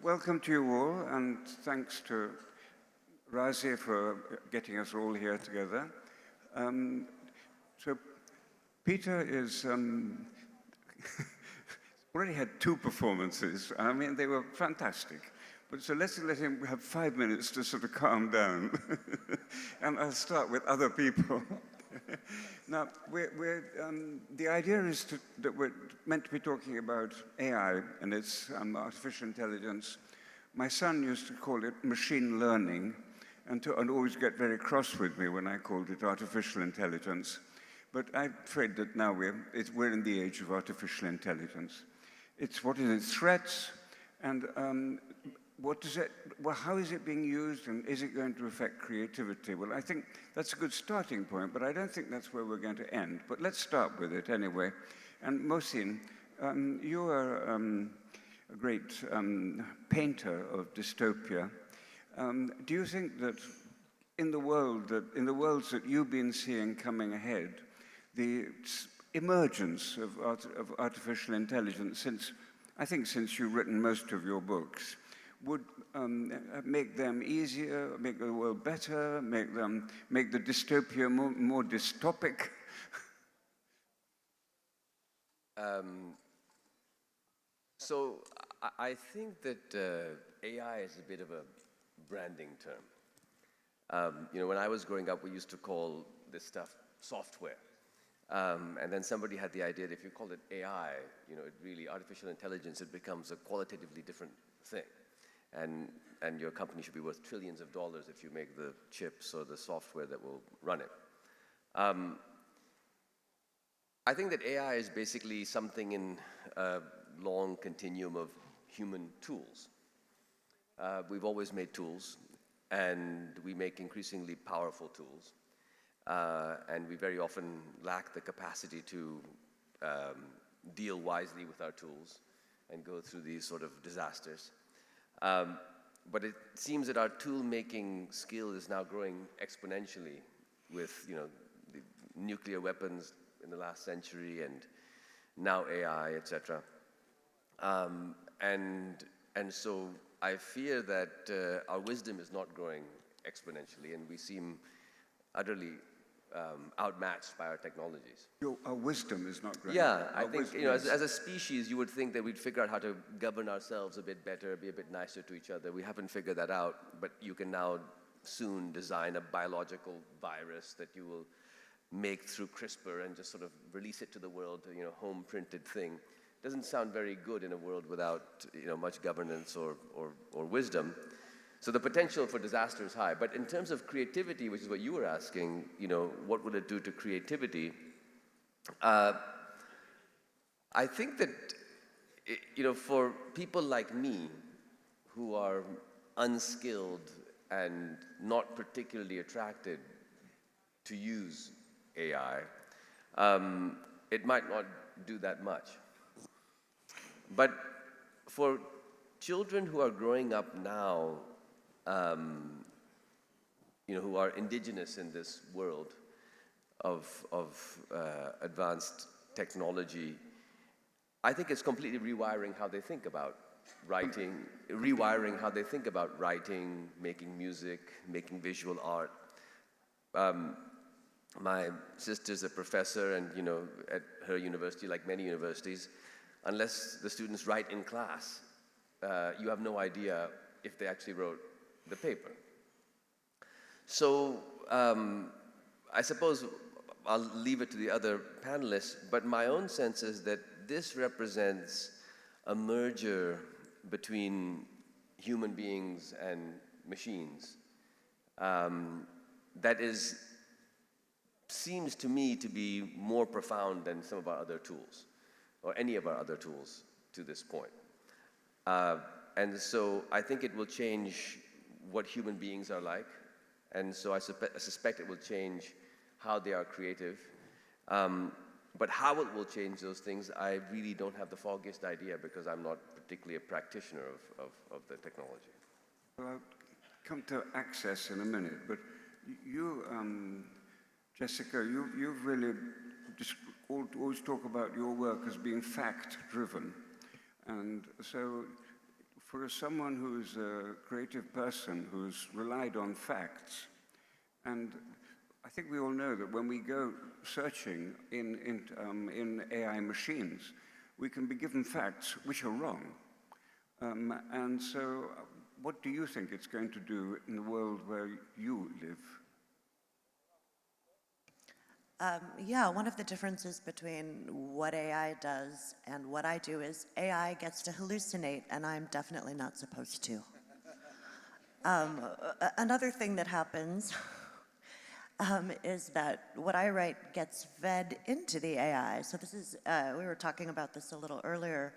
welcome to you all, and thanks to Razi for getting us all here together. So Peter is already had 2 performances. I mean, they were fantastic. But so let's let him have 5 minutes to sort of calm down. And I'll start with other people. Now, the idea is that we're meant to be talking about AI and its artificial intelligence. My son used to call it machine learning and always get very cross with me when I called it artificial intelligence. But I'm afraid that now we're in the age of artificial intelligence. It's what is its threats, and how is it being used, and is it going to affect creativity? Well, I think that's a good starting point, but I don't think that's where we're going to end. But let's start with it anyway. And Mohsin, you are a great painter of dystopia. Do you think that in the worlds that you've been seeing coming ahead, the emergence of artificial intelligence, since you've written most of your books, would make them easier, make the world better, make the dystopia more dystopic? So I think that AI is a bit of a branding term. When I was growing up, we used to call this stuff software. And then somebody had the idea that if you call it AI, artificial intelligence, it becomes a qualitatively different thing. And your company should be worth trillions of dollars if you make the chips or the software that will run it. I think that AI is basically something in a long continuum of human tools. We've always made tools, and we make increasingly powerful tools. And we very often lack the capacity to deal wisely with our tools and go through these sort of disasters. But it seems that our tool-making skill is now growing exponentially with, the nuclear weapons in the last century and now AI, etc. And so I fear that our wisdom is not growing exponentially, and we seem utterly outmatched by our technologies. Our wisdom is not growing. Yeah, I think, as a species, you would think that we'd figure out how to govern ourselves a bit better, be a bit nicer to each other. We haven't figured that out, but you can now soon design a biological virus that you will make through CRISPR and just sort of release it to the world, home-printed thing. Doesn't sound very good in a world without, much governance or wisdom. So the potential for disaster is high. But in terms of creativity, which is what you were asking, what would it do to creativity? I think that, for people like me who are unskilled and not particularly attracted to use AI, it might not do that much. But for children who are growing up now, who are indigenous in this world of advanced technology, I think it's completely rewiring how they think about writing, making music, making visual art. My sister's a professor, and at her university, like many universities, unless the students write in class, you have no idea if they actually wrote the paper. So I suppose I'll leave it to the other panelists, but my own sense is that this represents a merger between human beings and machines that seems to me to be more profound than some of our other tools, or any of our other tools to this point. And so I think it will change what human beings are like. And so I suspect it will change how they are creative. But how it will change those things, I really don't have the foggiest idea, because I'm not particularly a practitioner of the technology. Well, I'll come to access in a minute, but you, Jessica, you've really just always talk about your work as being fact-driven. And so for someone who's a creative person who's relied on facts, and I think we all know that when we go searching in AI machines, we can be given facts which are wrong. And so what do you think it's going to do in the world where you live? Yeah, one of the differences between what AI does and what I do is AI gets to hallucinate, and I'm definitely not supposed to. Another thing that happens is that what I write gets fed into the AI. So this is, we were talking about this a little earlier.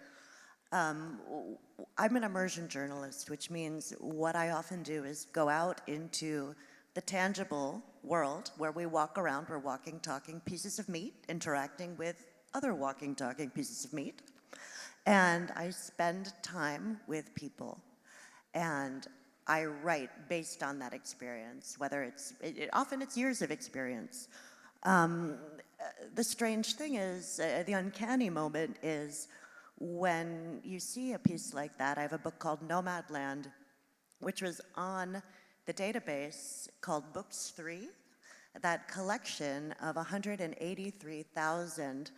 I'm an immersion journalist, which means what I often do is go out into the tangible world where we walk around, we're walking, talking pieces of meat, interacting with other walking, talking pieces of meat. And I spend time with people. And I write based on that experience, whether often it's years of experience. The strange thing is, the uncanny moment is when you see a piece like that. I have a book called Nomadland, which was on the database called Books 3, that collection of 183,000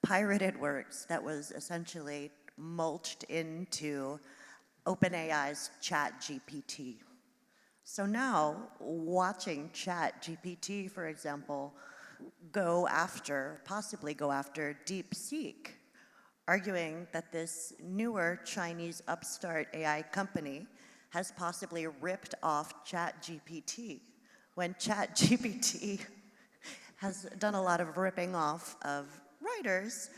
pirated works that was essentially mulched into OpenAI's ChatGPT. So now, watching ChatGPT, for example, possibly go after DeepSeek, arguing that this newer Chinese upstart AI company has possibly ripped off ChatGPT, when ChatGPT has done a lot of ripping off of writers.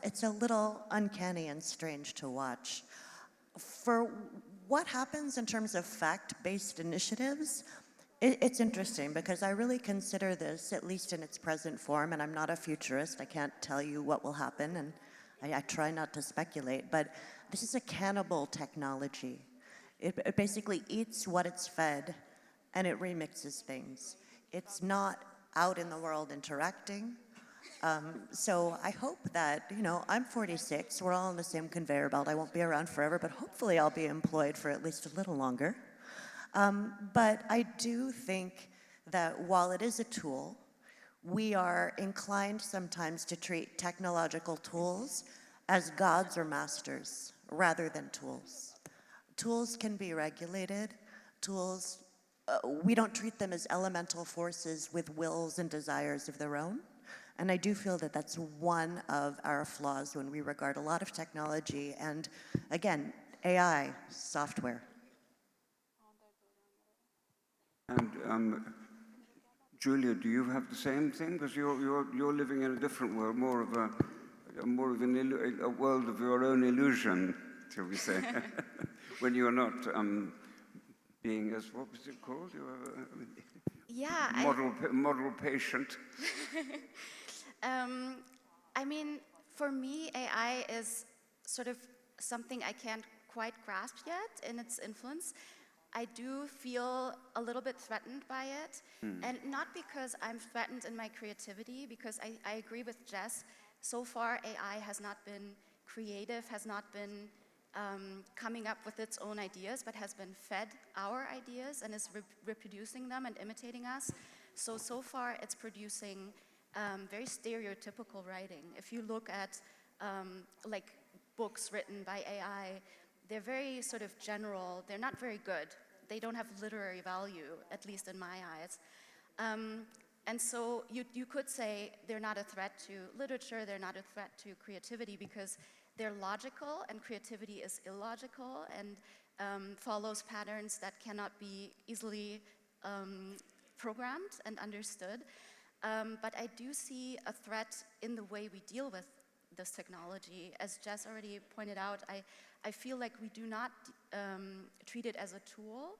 It's a little uncanny and strange to watch. For what happens in terms of fact-based initiatives, it's interesting because I really consider this, at least in its present form, and I'm not a futurist, I can't tell you what will happen, and I try not to speculate, but this is a cannibal technology. It basically eats what it's fed, and it remixes things. It's not out in the world interacting. So I hope that, I'm 46, we're all on the same conveyor belt. I won't be around forever, but hopefully I'll be employed for at least a little longer. But I do think that while it is a tool, we are inclined sometimes to treat technological tools as gods or masters rather than tools. Tools can be regulated. Tools, we don't treat them as elemental forces with wills and desires of their own. And I do feel that that's one of our flaws when we regard a lot of technology and, again, AI, software. And Julia, do you have the same thing? Because you're living in a different world, more of a world of your own illusion, shall we say, when you're not being as, what was it called? Model patient. I mean, for me, AI is sort of something I can't quite grasp yet in its influence. I do feel a little bit threatened by it, and not because I'm threatened in my creativity, because I agree with Jess. So far, AI has not been creative, has not been coming up with its own ideas, but has been fed our ideas and is reproducing them and imitating us. So far, it's producing very stereotypical writing. If you look at like books written by AI, they're very sort of general. They're not very good. They don't have literary value, at least in my eyes. And so you could say they're not a threat to literature, they're not a threat to creativity, because they're logical and creativity is illogical and follows patterns that cannot be easily programmed and understood. But I do see a threat in the way we deal with this technology. As Jess already pointed out, I feel like we do not treat it as a tool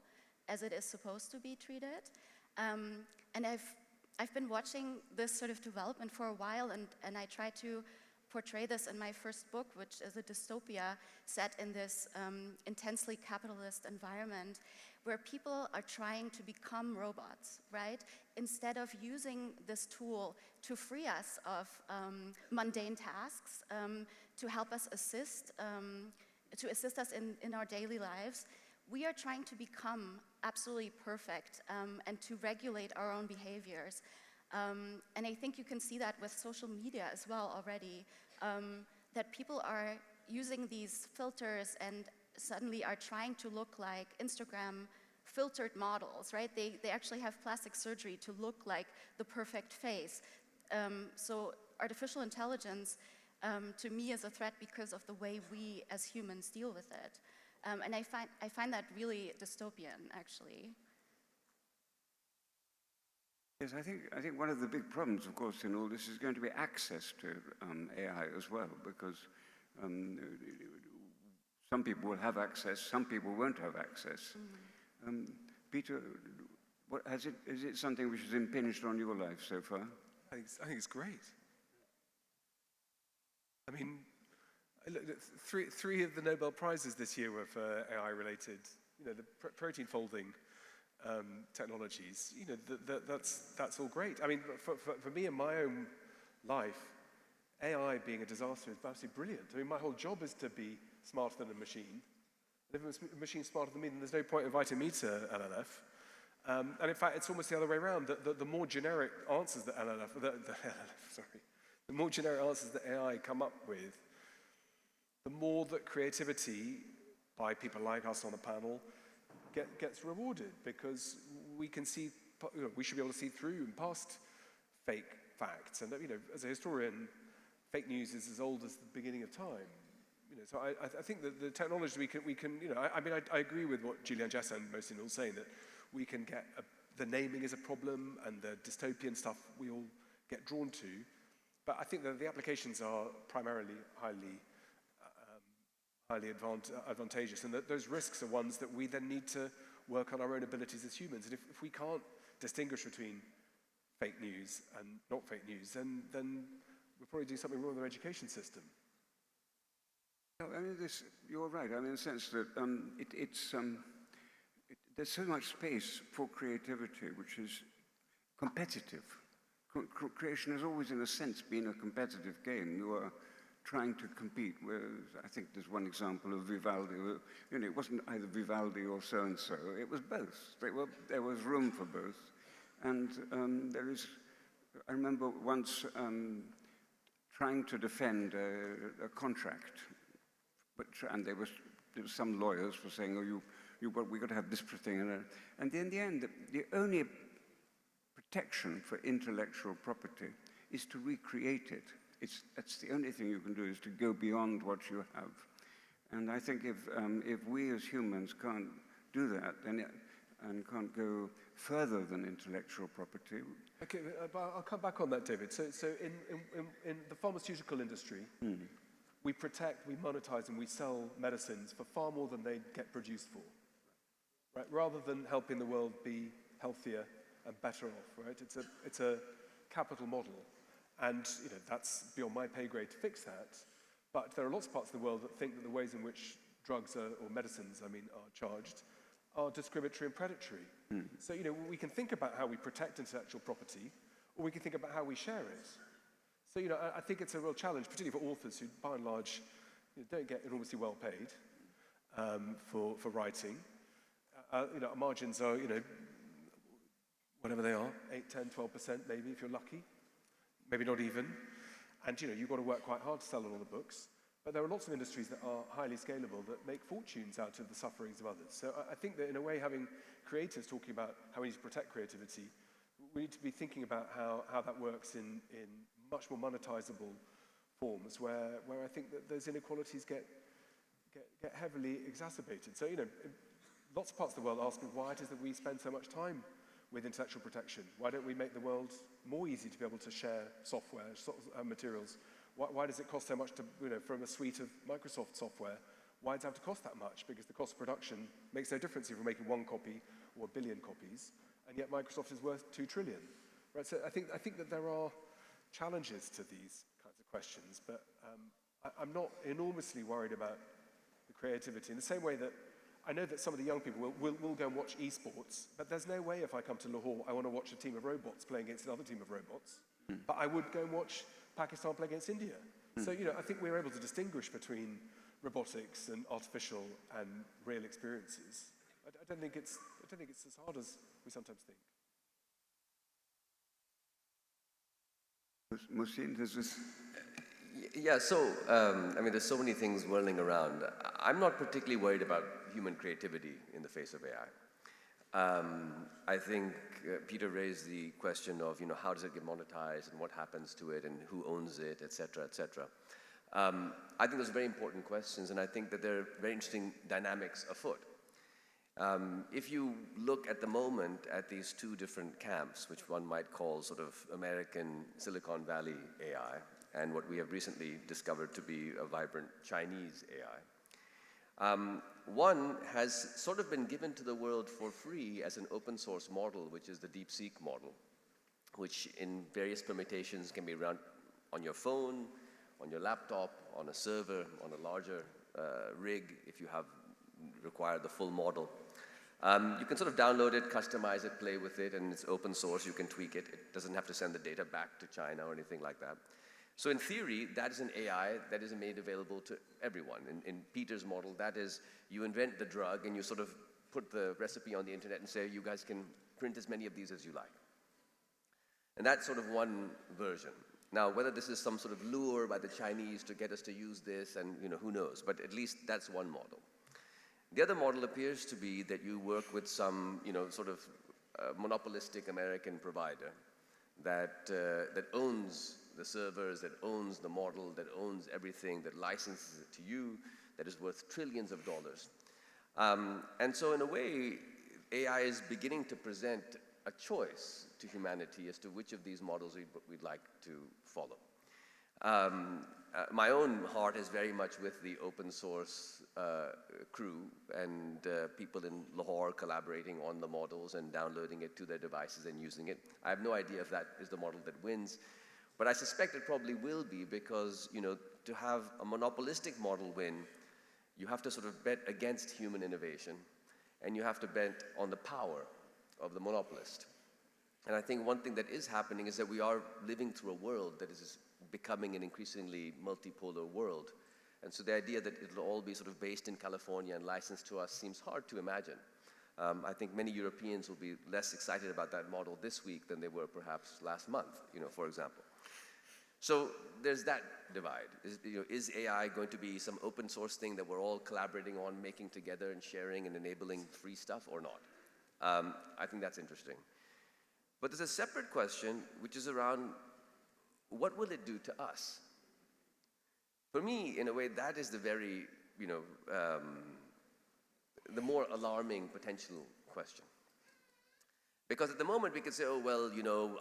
as it is supposed to be treated. And I've been watching this sort of development for a while, and I try to portray this in my first book, which is a dystopia set in this intensely capitalist environment where people are trying to become robots, right? Instead of using this tool to free us of mundane tasks, to help us assist to assist us in our daily lives, we are trying to become absolutely perfect and to regulate our own behaviors. And I think you can see that with social media as well already, that people are using these filters and suddenly are trying to look like Instagram filtered models, right? They actually have plastic surgery to look like the perfect face. So artificial intelligence, to me, is a threat because of the way we as humans deal with it. And I find that really dystopian, actually. Yes, I think one of the big problems, of course, in all this is going to be access to AI as well, because some people will have access, some people won't have access. Peter, is it something which has impinged on your life so far? I think it's great. I mean, look, three of the Nobel Prizes this year were for AI-related, the protein folding technologies. That's all great. I mean, for me in my own life, AI being a disaster is absolutely brilliant. I mean, my whole job is to be smarter than a machine. And if a machine's smarter than me, then there's no point inviting me to LLF. And in fact, it's almost the other way around. The more generic answers that the more generic answers that AI come up with, the more that creativity by people like us on the panel gets rewarded, because we can see, we should be able to see through and past fake facts. And as a historian, fake news is as old as the beginning of time. So I think that the technology we can I agree with what Julian Jessa and Mohsin all saying, that we can get the naming is a problem and the dystopian stuff we all get drawn to, but I think that the applications are primarily highly advantageous, and that those risks are ones that we then need to work on our own abilities as humans. And if we can't distinguish between fake news and not fake news, then we'll probably do something wrong with our education system. No, I mean, you're right. I mean, in the sense that there's so much space for creativity, which is competitive. Creation has always, in a sense, been a competitive game. You are trying to compete. I think there's one example of Vivaldi. It wasn't either Vivaldi or so-and-so. It was both. There was room for both. And I remember once trying to defend a contract, and there was some lawyers were saying, we got to have this thing. And in the end, the only protection for intellectual property is to recreate it. That's the only thing you can do, is to go beyond what you have. And I think if we as humans can't do that, and can't go further than intellectual property. Okay, I'll come back on that, David. So in the pharmaceutical industry, we protect, we monetize, and we sell medicines for far more than they get produced for, right? Rather than helping the world be healthier and better off, right? It's a capital model. And that's beyond my pay grade to fix that. But there are lots of parts of the world that think that the ways in which drugs or medicines, are charged are discriminatory and predatory. So, we can think about how we protect intellectual property, or we can think about how we share it. So, I think it's a real challenge, particularly for authors who, by and large, don't get enormously well paid for writing. Our margins are, whatever they are, 8, 10, 12% maybe, if you're lucky. Maybe not even. And you've got to work quite hard to sell all the books. But there are lots of industries that are highly scalable that make fortunes out of the sufferings of others. So I think that in a way, having creators talking about how we need to protect creativity, we need to be thinking about how that works in much more monetizable forms, where I think that those inequalities get heavily exacerbated. So lots of parts of the world ask me why it is that we spend so much time with intellectual protection. Why don't we make the world more easy to be able to share software, materials? Why does it cost so much to, from a suite of Microsoft software? Why does it have to cost that much? Because the cost of production makes no difference if we're making 1 copy or 1 billion copies, and yet Microsoft is worth 2 trillion. Right? So I think that there are challenges to these kinds of questions, but I'm not enormously worried about the creativity in the same way that I know that some of the young people will go and watch esports, but there's no way if I come to Lahore, I want to watch a team of robots playing against another team of robots. But I would go and watch Pakistan play against India. So, I think we're able to distinguish between robotics and artificial and real experiences. I don't think it's as hard as we sometimes think. Mohsin, does this? Yeah, so, I mean, there's so many things whirling around. I'm not particularly worried about human creativity in the face of AI. I think Peter raised the question of, how does it get monetized and what happens to it and who owns it, et cetera, et cetera. I think those are very important questions, and I think that there are very interesting dynamics afoot. If you look at the moment at these two different camps, which one might call sort of American Silicon Valley AI, and what we have recently discovered to be a vibrant Chinese AI, one has sort of been given to the world for free as an open source model, which is the DeepSeek model, which in various permutations can be run on your phone, on your laptop, on a server, on a larger rig if you require the full model. You can sort of download it, customize it, play with it, and it's open source. You can tweak it. It doesn't have to send the data back to China or anything like that. So in theory, that is an AI that is made available to everyone. In Peter's model, that is, you invent the drug and you sort of put the recipe on the internet and say, you guys can print as many of these as you like. And that's sort of one version. Now, whether this is some sort of lure by the Chinese to get us to use this, and who knows, but at least that's one model. The other model appears to be that you work with some, sort of monopolistic American provider that owns the servers, that owns the model, that owns everything, that licenses it to you, that is worth trillions of dollars. And so in a way, AI is beginning to present a choice to humanity as to which of these models we'd like to follow. My own heart is very much with the open source crew and people in Lahore collaborating on the models and downloading it to their devices and using it. I have no idea if that is the model that wins, but I suspect it probably will be because, to have a monopolistic model win, you have to sort of bet against human innovation, and you have to bet on the power of the monopolist. And I think one thing that is happening is that we are living through a world that is becoming an increasingly multipolar world. And so the idea that it'll all be sort of based in California and licensed to us seems hard to imagine. I think many Europeans will be less excited about that model this week than they were perhaps last month, for example. So there's that divide. Is AI going to be some open source thing that we're all collaborating on, making together and sharing and enabling free stuff or not? I think that's interesting. But there's a separate question, which is around what will it do to us? For me, in a way, that is the very, the more alarming potential question. Because at the moment we could say, oh, well,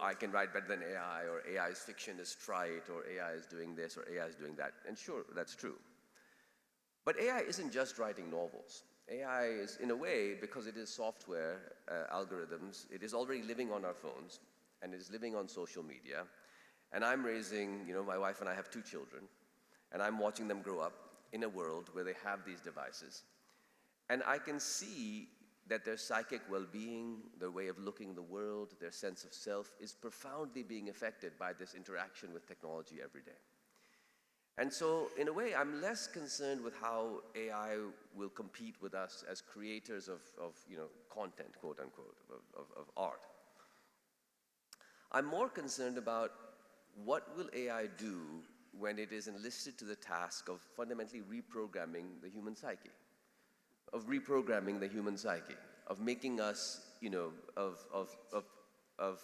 I can write better than AI, or AI's fiction is trite, or AI is doing this, or AI is doing that. And sure, that's true. But AI isn't just writing novels. AI is, in a way, because it is software, algorithms, it is already living on our phones, and it is living on social media. And I'm raising, my wife and I have 2 children, and I'm watching them grow up in a world where they have these devices. And I can see that their psychic well-being, their way of looking at the world, their sense of self is profoundly being affected by this interaction with technology every day. And so, in a way, I'm less concerned with how AI will compete with us as creators of content, quote unquote, of art. I'm more concerned about what will AI do when it is enlisted to the task of fundamentally reprogramming the human psyche, of making us, of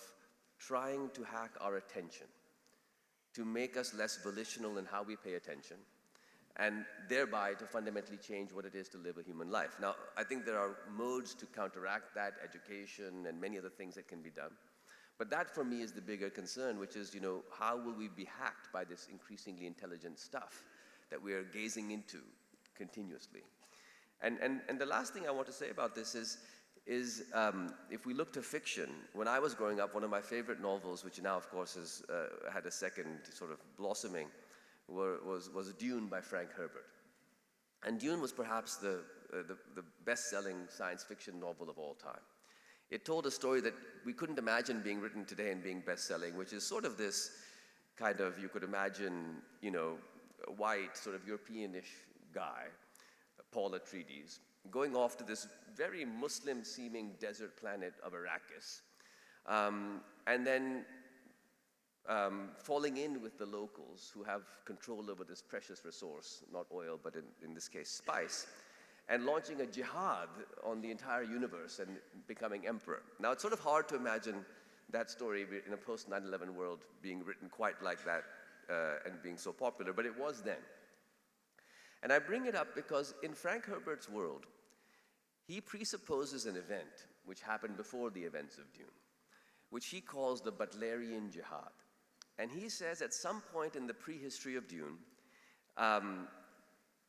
trying to hack our attention, to make us less volitional in how we pay attention, and thereby to fundamentally change what it is to live a human life. Now, I think there are modes to counteract that, education and many other things that can be done. But that, for me, is the bigger concern, which is, how will we be hacked by this increasingly intelligent stuff that we are gazing into continuously? And the last thing I want to say about this is if we look to fiction, when I was growing up, one of my favorite novels, which now, of course, has had a second sort of blossoming, was Dune by Frank Herbert. And Dune was perhaps the best-selling science fiction novel of all time. It told a story that we couldn't imagine being written today and being best-selling, which is sort of this kind of, you could imagine, white, sort of European-ish guy, Paul Atreides, going off to this very Muslim-seeming desert planet of Arrakis, and then falling in with the locals who have control over this precious resource, not oil, but in this case, spice, and launching a jihad on the entire universe and becoming emperor. Now, it's sort of hard to imagine that story in a post-9/11 world being written quite like that and being so popular, but it was then. And I bring it up because in Frank Herbert's world, he presupposes an event which happened before the events of Dune, which he calls the Butlerian Jihad. And he says at some point in the prehistory of Dune,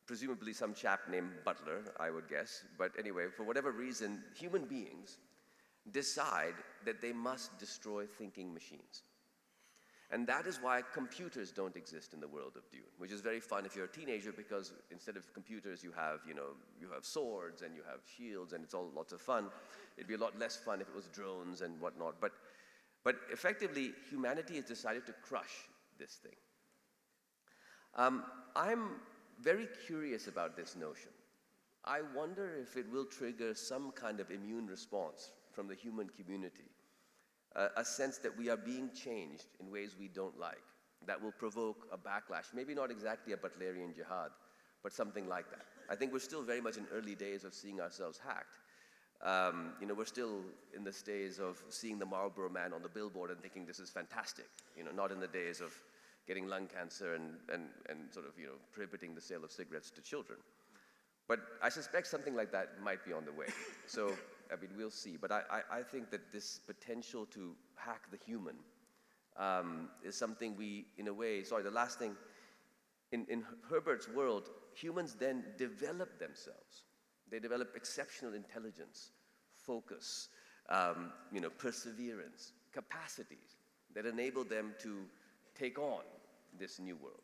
presumably some chap named Butler, I would guess, but anyway, for whatever reason, human beings decide that they must destroy thinking machines. And that is why computers don't exist in the world of Dune, which is very fun if you're a teenager, because instead of computers, you have swords and you have shields, and it's all lots of fun. It'd be a lot less fun if it was drones and whatnot. But effectively, humanity has decided to crush this thing. I'm very curious about this notion. I wonder if it will trigger some kind of immune response from the human community. A sense that we are being changed in ways we don't like, that will provoke a backlash, maybe not exactly a Butlerian jihad, but something like that. I think we're still very much in early days of seeing ourselves hacked. We're still in the days of seeing the Marlboro Man on the billboard and thinking this is fantastic, not in the days of getting lung cancer and sort of, prohibiting the sale of cigarettes to children. But I suspect something like that might be on the way. So, we'll see. But I think that this potential to hack the human is something we, in a way, the last thing, in Herbert's world, humans then develop themselves. They develop exceptional intelligence, focus, perseverance, capacities that enable them to take on this new world.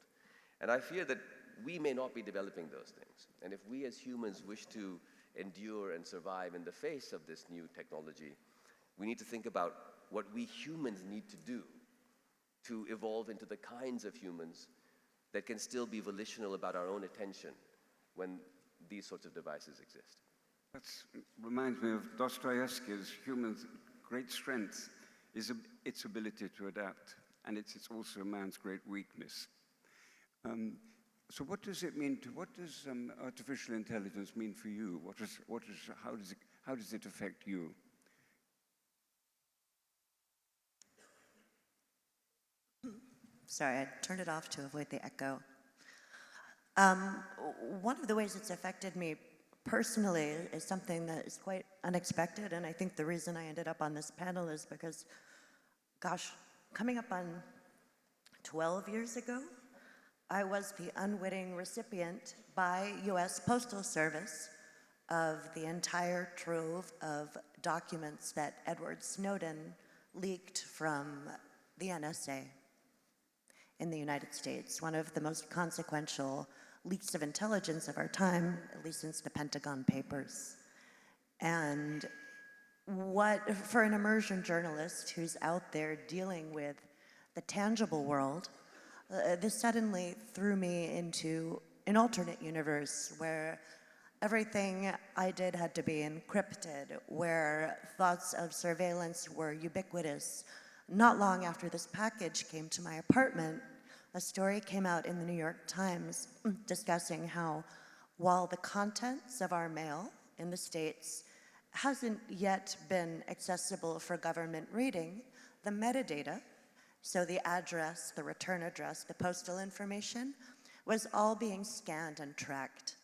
And I fear that we may not be developing those things. And if we as humans wish to endure and survive in the face of this new technology, we need to think about what we humans need to do to evolve into the kinds of humans that can still be volitional about our own attention when these sorts of devices exist. That reminds me of Dostoevsky's human's great strength is its ability to adapt, and it's also a man's great weakness. So what does it mean what does artificial intelligence mean for you? How does it affect you? Sorry, I turned it off to avoid the echo. One of the ways it's affected me personally is something that is quite unexpected, and I think the reason I ended up on this panel is because, gosh, coming up on 12 years ago, I was the unwitting recipient by US Postal Service of the entire trove of documents that Edward Snowden leaked from the NSA in the United States, one of the most consequential leaks of intelligence of our time, at least since the Pentagon Papers. And for an immersion journalist who's out there dealing with the tangible world, this suddenly threw me into an alternate universe where everything I did had to be encrypted, where thoughts of surveillance were ubiquitous. Not long after this package came to my apartment, a story came out in the New York Times discussing how, while the contents of our mail in the States hasn't yet been accessible for government reading, the metadata, so the address, the return address, the postal information, was all being scanned and tracked.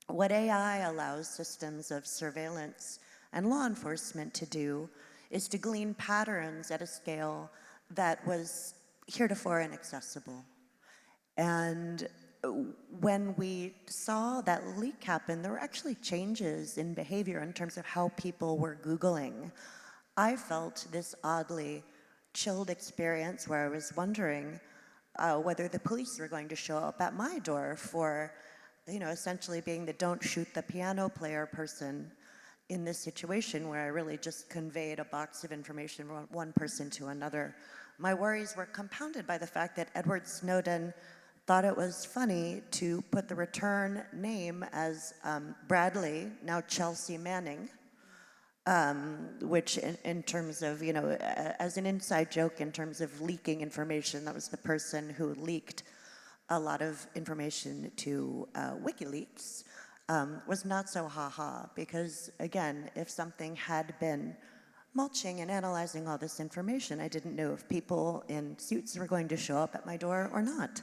What AI allows systems of surveillance and law enforcement to do is to glean patterns at a scale that was heretofore inaccessible. And when we saw that leak happen, there were actually changes in behavior in terms of how people were Googling. I felt this oddly chilled experience where I was wondering whether the police were going to show up at my door for, essentially being the don't shoot the piano player person in this situation where I really just conveyed a box of information from one person to another. My worries were compounded by the fact that Edward Snowden thought it was funny to put the return name as Bradley, now Chelsea Manning, which in terms of, as an inside joke in terms of leaking information, that was the person who leaked a lot of information to WikiLeaks, was not so ha-ha, because again, if something had been mulching and analyzing all this information, I didn't know if people in suits were going to show up at my door or not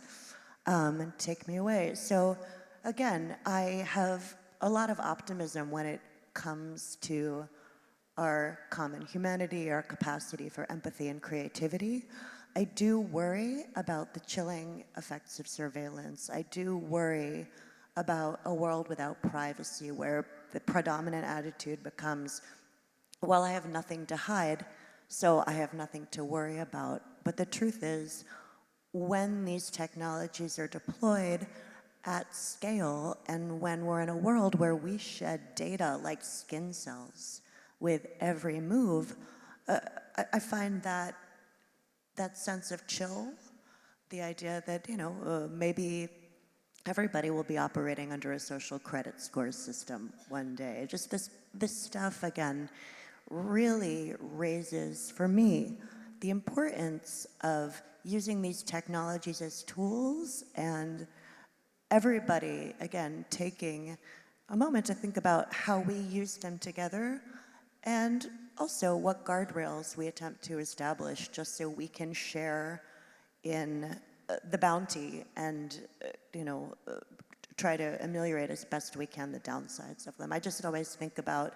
and take me away. So again, I have a lot of optimism when it comes to our common humanity, our capacity for empathy and creativity. I do worry about the chilling effects of surveillance. I do worry about a world without privacy where the predominant attitude becomes, well, I have nothing to hide, so I have nothing to worry about. But the truth is, when these technologies are deployed at scale, and when we're in a world where we shed data like skin cells with every move, I find that sense of chill, the idea that, maybe everybody will be operating under a social credit score system one day. Just this stuff, again, really raises, for me, the importance of using these technologies as tools, and everybody, again, taking a moment to think about how we use them together, and also what guardrails we attempt to establish just so we can share in the bounty and, try to ameliorate as best we can the downsides of them. I just always think about,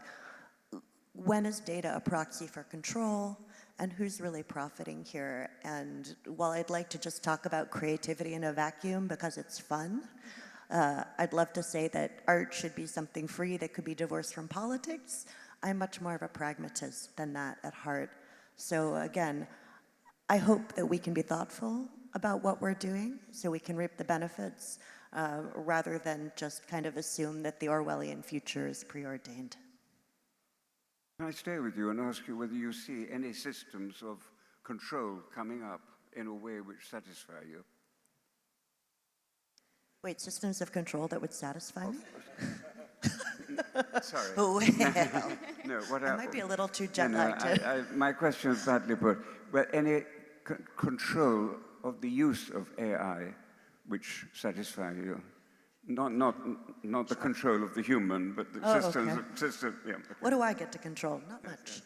when is data a proxy for control, and who's really profiting here? And while I'd like to just talk about creativity in a vacuum because it's fun, I'd love to say that art should be something free that could be divorced from politics. I'm much more of a pragmatist than that at heart. So again, I hope that we can be thoughtful about what we're doing so we can reap the benefits rather than just kind of assume that the Orwellian future is preordained. Can I stay with you and ask you whether you see any systems of control coming up in a way which satisfy you? Wait, systems of control that would satisfy me? Sorry. Well, No, what I might be a little too jet-lagged. My question is badly put. But any control of the use of AI which satisfy you? Not the control of the human, but the systems. Okay. Yeah, okay. What do I get to control? Not much.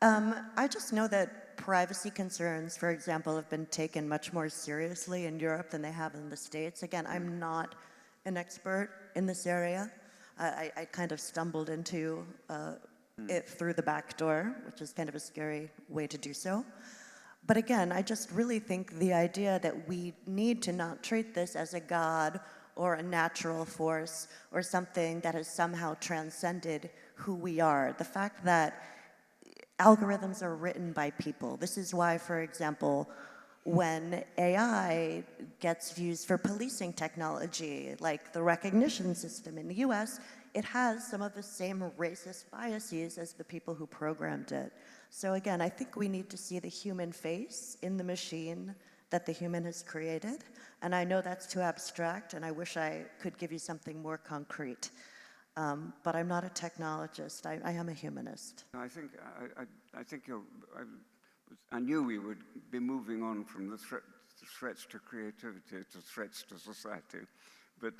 I just know that privacy concerns, for example, have been taken much more seriously in Europe than they have in the States. Again, I'm not an expert in this area. I kind of stumbled into it through the back door, which is kind of a scary way to do so. But again, I just really think the idea that we need to not treat this as a god or a natural force or something that has somehow transcended who we are. The fact that algorithms are written by people. This is why, for example, when AI gets used for policing technology, like the recognition system in the US, it has some of the same racist biases as the people who programmed it. So again, I think we need to see the human face in the machine that the human has created. And I know that's too abstract, and I wish I could give you something more concrete. But I'm not a technologist. I am a humanist. I knew we would be moving on from the threats to creativity to threats to society. But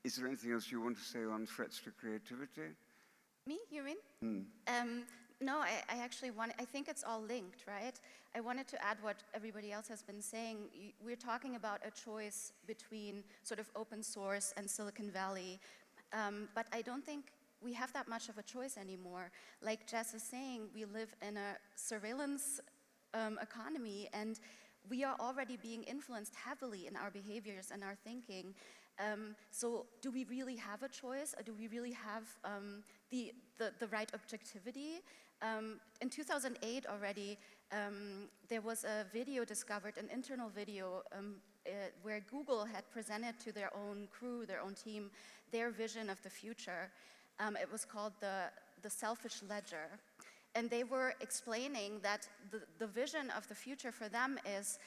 is there anything else you want to say on threats to creativity? Me, you mean? No, I actually I think it's all linked, right? I wanted to add what everybody else has been saying. We're talking about a choice between sort of open source and Silicon Valley, but I don't think we have that much of a choice anymore. Like Jess is saying, we live in a surveillance economy, and we are already being influenced heavily in our behaviors and our thinking. So do we really have a choice, or do we really have the right objectivity? In 2008 already, there was a video discovered, an internal video, where Google had presented to their own crew, their own team, their vision of the future. It was called the selfish ledger. And they were explaining that the vision of the future for them is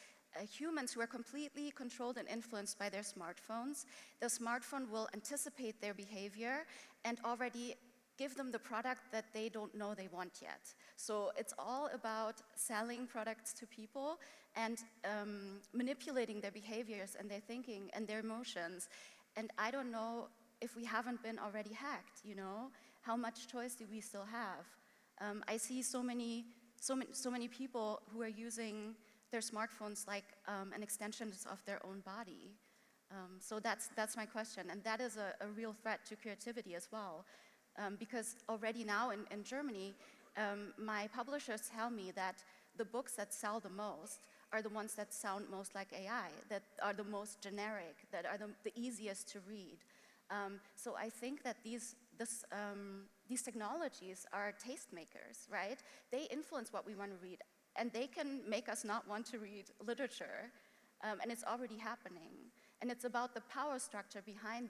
humans who are completely controlled and influenced by their smartphones. The smartphone will anticipate their behavior and already give them the product that they don't know they want yet. So it's all about selling products to people and manipulating their behaviors and their thinking and their emotions. And I don't know if we haven't been already hacked, you know? How much choice do we still have? I see so many people who are using their smartphones like an extension of their own body. So that's my question, and that is a real threat to creativity as well. Because already now in Germany, my publishers tell me that the books that sell the most are the ones that sound most like AI, that are the most generic, that are the easiest to read. So I think that these technologies are tastemakers, right? They influence what we want to read, and they can make us not want to read literature, and it's already happening. And it's about the power structure behind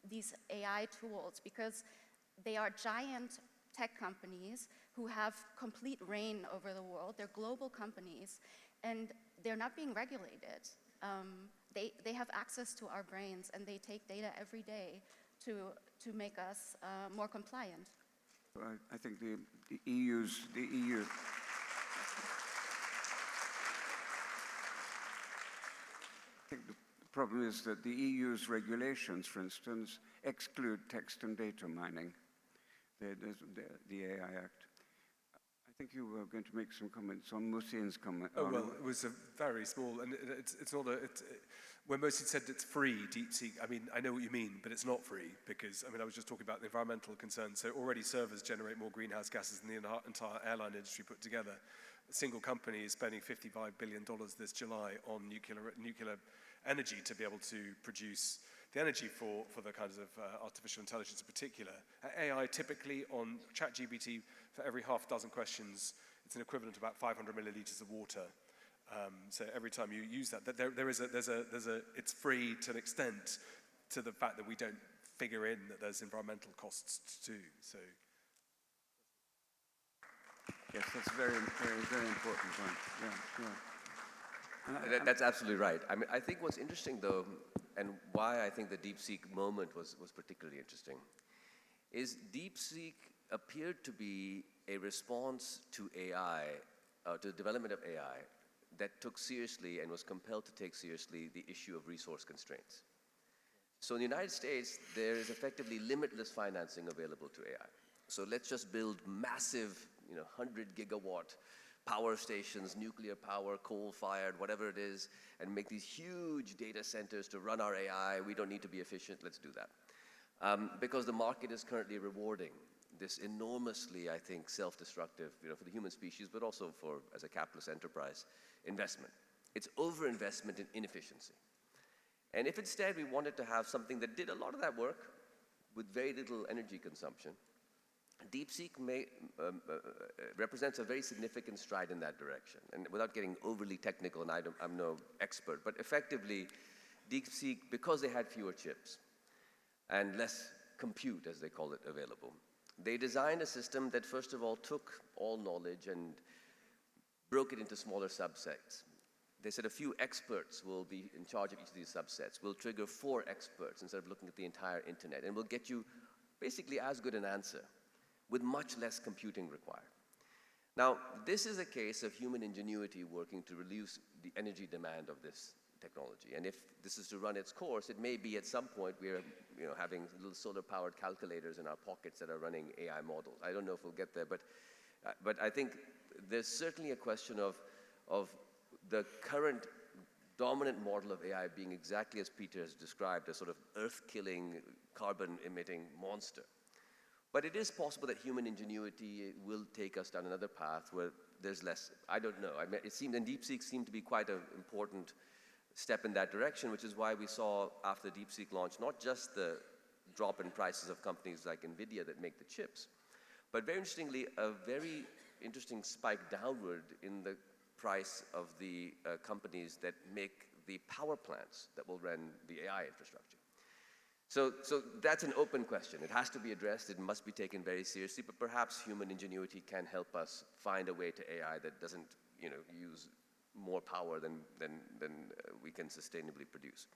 these AI tools, because they are giant tech companies who have complete reign over the world. They're global companies, and they're not being regulated. They have access to our brains, and they take data every day to make us more compliant. I think the EU. I think the problem is that the EU's regulations, for instance, exclude text and data mining, the AI Act. I think you were going to make some comments on Mohsin's comment. Oh, well, it was a very small, and it's not a, when Mohsin said it's free, DeepSeek, I mean, I know what you mean, but it's not free, because, I mean, I was just talking about the environmental concerns. So already servers generate more greenhouse gases than the entire airline industry put together. A single company is spending $55 billion this July on nuclear energy to be able to produce the energy for the kinds of artificial intelligence in particular. AI typically on ChatGPT, for every half dozen questions, it's an equivalent to about 500 milliliters of water. So every time you use that, it's free to an extent to the fact that we don't figure in that there's environmental costs too. So. Yes, that's a very, very, very important point. Yeah, yeah. That's absolutely right. I mean, I think what's interesting though, and why I think the DeepSeek moment was particularly interesting, is DeepSeek appeared to be a response to AI, to the development of AI, that took seriously and was compelled to take seriously the issue of resource constraints. So in the United States, there is effectively limitless financing available to AI. So let's just build massive, 100 gigawatt power stations, nuclear power, coal-fired, whatever it is, and make these huge data centers to run our AI. We don't need to be efficient, let's do that. Because the market is currently rewarding this enormously, I think, self-destructive, for the human species, but also as a capitalist enterprise, investment. It's overinvestment in inefficiency. And if instead we wanted to have something that did a lot of that work with very little energy consumption, DeepSeek represents a very significant stride in that direction. And without getting overly technical, and I'm no expert, but effectively, DeepSeek, because they had fewer chips and less compute, as they call it, available, they designed a system that, first of all, took all knowledge and broke it into smaller subsets. They said a few experts will be in charge of each of these subsets. We'll trigger 4 experts instead of looking at the entire internet, and we'll get you basically as good an answer with much less computing required. Now, this is a case of human ingenuity working to reduce the energy demand of this technology. And if this is to run its course, it may be at some point we're having little solar-powered calculators in our pockets that are running AI models. I don't know if we'll get there, but I think there's certainly a question of the current dominant model of AI being exactly as Peter has described, a sort of earth-killing, carbon-emitting monster. But it is possible that human ingenuity will take us down another path where there's less, I don't know. I mean, it seemed, and DeepSeek seemed to be quite an important step in that direction, which is why we saw after DeepSeek launch, not just the drop in prices of companies like NVIDIA that make the chips, but very interestingly, a very interesting spike downward in the price of the companies that make the power plants that will run the AI infrastructure. So that's an open question. It has to be addressed. It must be taken very seriously, but perhaps human ingenuity can help us find a way to AI that doesn't use more power than we can sustainably produce.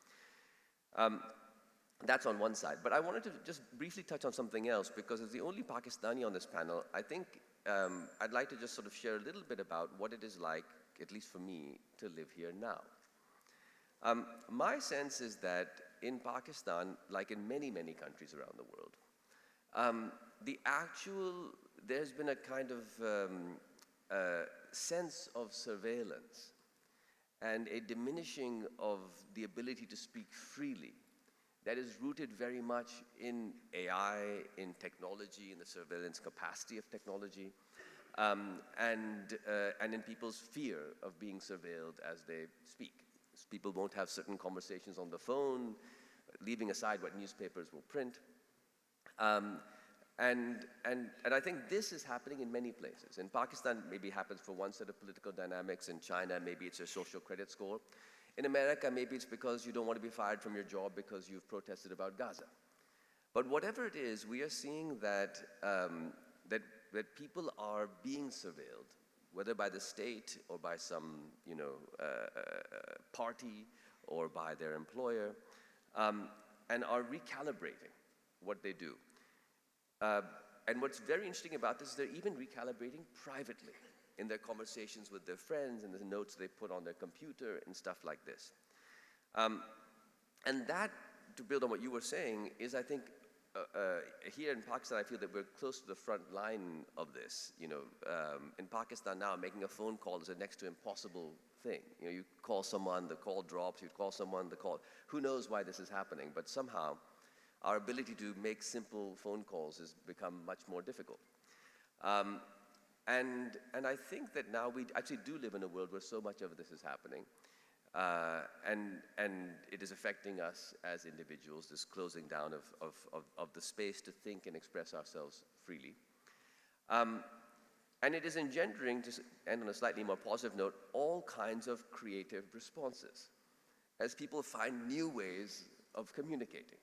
That's on one side. But I wanted to just briefly touch on something else, because as the only Pakistani on this panel, I think I'd like to just sort of share a little bit about what it is like, at least for me, to live here now. My sense is that in Pakistan, like in many, many countries around the world, there's been a kind of sense of surveillance and a diminishing of the ability to speak freely that is rooted very much in AI, in technology, in the surveillance capacity of technology, and in people's fear of being surveilled as they speak. People won't have certain conversations on the phone, leaving aside what newspapers will print. And I think this is happening in many places. In Pakistan, maybe it happens for one set of political dynamics. In China, maybe it's a social credit score. In America, maybe it's because you don't want to be fired from your job because you've protested about Gaza. But whatever it is, we are seeing that, that people are being surveilled, whether by the state or by some party or by their employer, and are recalibrating what they do. And what's very interesting about this is they're even recalibrating privately in their conversations with their friends and the notes they put on their computer and stuff like this. And that, to build on what you were saying, is, I think, here in Pakistan, I feel that we're close to the front line of this. In Pakistan now, making a phone call is a next to impossible thing. You call someone, the call drops, you call someone, the call. Who knows why this is happening, but somehow our ability to make simple phone calls has become much more difficult. And I think that now we actually do live in a world where so much of this is happening. And it is affecting us as individuals, this closing down of the space to think and express ourselves freely. And it is engendering, to end on a slightly more positive note, all kinds of creative responses as people find new ways of communicating,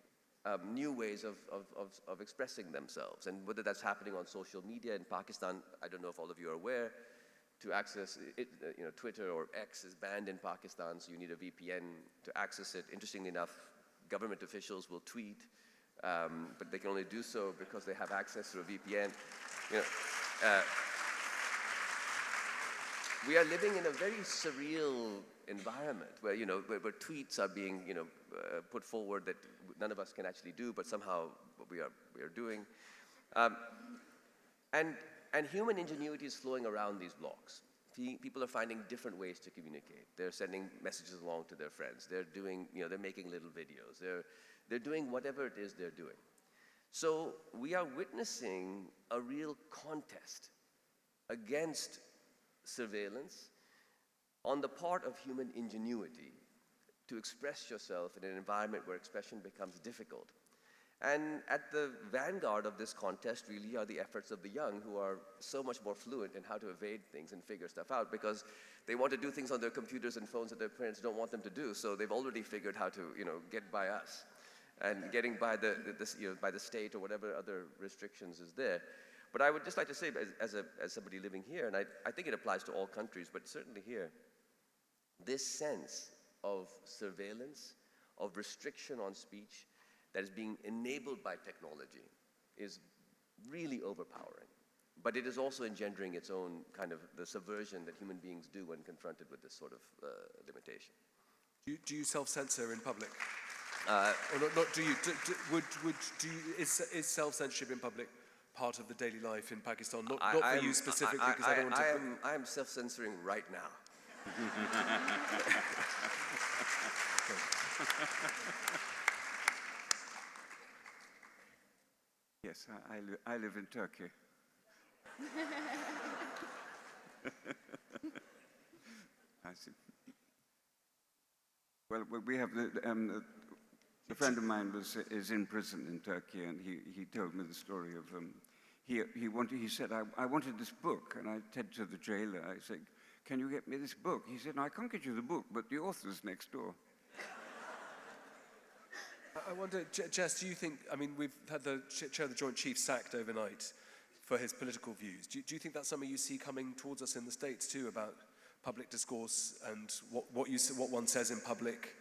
new ways of expressing themselves. And whether that's happening on social media in Pakistan, I don't know if all of you are aware, to access it, Twitter or X is banned in Pakistan, so you need a VPN to access it. Interestingly enough, government officials will tweet, but they can only do so because they have access to a VPN. We are living in a very surreal environment where, where tweets are being, put forward that none of us can actually do, but somehow we are doing. And human ingenuity is flowing around these blocks. People are finding different ways to communicate. They're sending messages along to their friends. They're doing, they're making little videos. They're doing whatever it is they're doing. So we are witnessing a real contest against surveillance on the part of human ingenuity to express yourself in an environment where expression becomes difficult. And at the vanguard of this contest really are the efforts of the young, who are so much more fluent in how to evade things and figure stuff out, because they want to do things on their computers and phones that their parents don't want them to do. So they've already figured how to, get by us, and getting by by the state or whatever other restrictions is there. But I would just like to say, as somebody living here, and I think it applies to all countries, but certainly here, this sense of surveillance, of restriction on speech, that is being enabled by technology is really overpowering. But it is also engendering its own kind of the subversion that human beings do when confronted with this sort of limitation. Do you self-censor in public? Or not do you? Is self-censorship in public part of the daily life in Pakistan? Not for you specifically, because I don't want to... I am self-censoring right now. Yes, I live in Turkey. I see. Well, we have a friend of mine is in prison in Turkey, and he told me the story of he said, I wanted this book, and I said to the jailer, I said, can you get me this book? He said, no, I can't get you the book, but the author's next door. I wonder, Jess, do you think, we've had the chair of the Joint Chiefs sacked overnight for his political views. Do you think that's something you see coming towards us in the States too, about public discourse and what one says in public.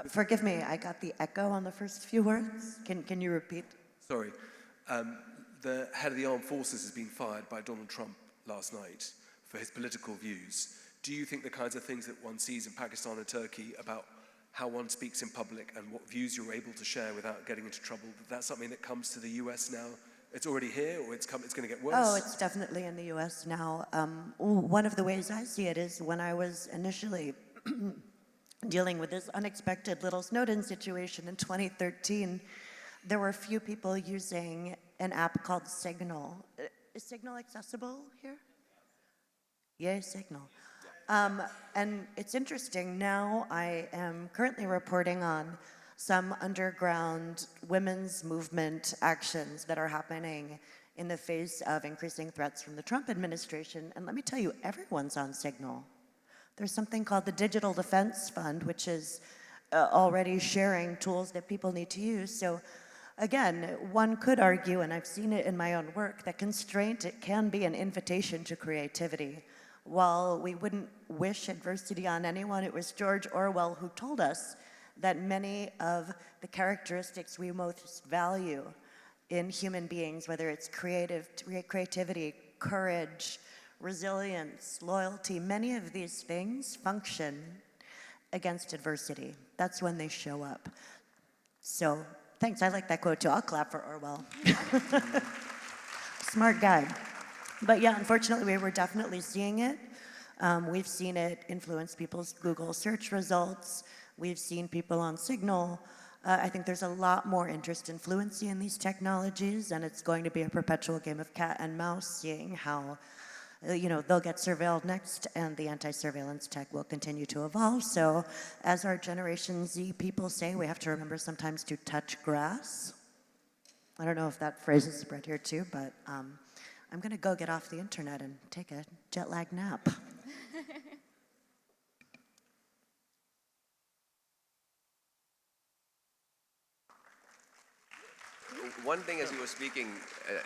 Forgive me, I got the echo on the first few words. Can you repeat? Sorry. The head of the armed forces has been fired by Donald Trump last night for his political views. Do you think the kinds of things that one sees in Pakistan and Turkey about how one speaks in public and what views you're able to share without getting into trouble, that's something that comes to the US now? It's already here, or it's going to get worse? Oh, it's definitely in the US now. One of the ways I see it is when I was initially dealing with this unexpected little Snowden situation in 2013, there were a few people using an app called Signal. Is Signal accessible here? Yay, Signal. And it's interesting, now I am currently reporting on some underground women's movement actions that are happening in the face of increasing threats from the Trump administration. And let me tell you, everyone's on Signal. There's something called the Digital Defense Fund, which is already sharing tools that people need to use. So again, one could argue, and I've seen it in my own work, that constraint, it can be an invitation to creativity. While we wouldn't wish adversity on anyone, it was George Orwell who told us that many of the characteristics we most value in human beings, whether it's creativity, courage, resilience, loyalty, many of these things function against adversity. That's when they show up. So, thanks, I like that quote too. I'll clap for Orwell. Smart guy. But yeah, unfortunately, we're definitely seeing it. We've seen it influence people's Google search results. We've seen people on Signal. I think there's a lot more interest in fluency in these technologies, and it's going to be a perpetual game of cat and mouse, seeing how they'll get surveilled next, and the anti-surveillance tech will continue to evolve. So as our Generation Z people say, we have to remember sometimes to touch grass. I don't know if that phrase is spread here too, but I'm going to go get off the internet and take a jet lag nap. One thing, as you were speaking,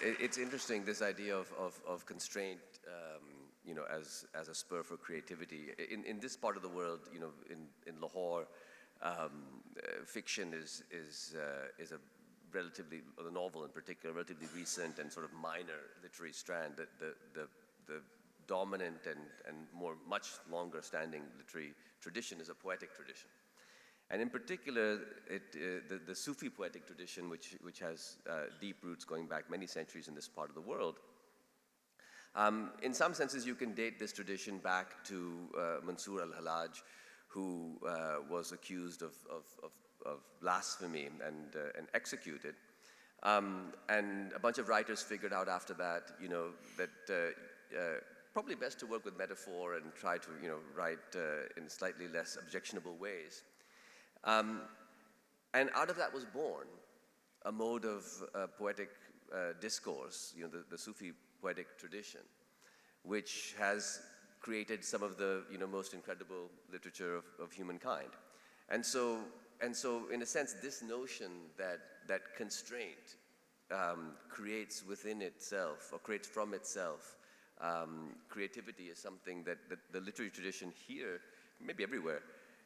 it's interesting, this idea of constraint, as a spur for creativity. In this part of the world, in Lahore, fiction is a relatively, or the novel in particular, relatively recent and sort of minor literary strand. The dominant and much longer standing literary tradition is a poetic tradition. And in particular, the Sufi poetic tradition, which has deep roots going back many centuries in this part of the world. In some senses, you can date this tradition back to Mansur al-Hallaj, who was accused of blasphemy and executed. And a bunch of writers figured out after that, that probably best to work with metaphor and try to, write in slightly less objectionable ways. And out of that was born a mode of poetic discourse, the Sufi poetic tradition, which has created some of the most incredible literature of humankind. And so, in a sense, this notion that constraint creates within itself, or creates from itself, creativity is something that the literary tradition here, maybe everywhere,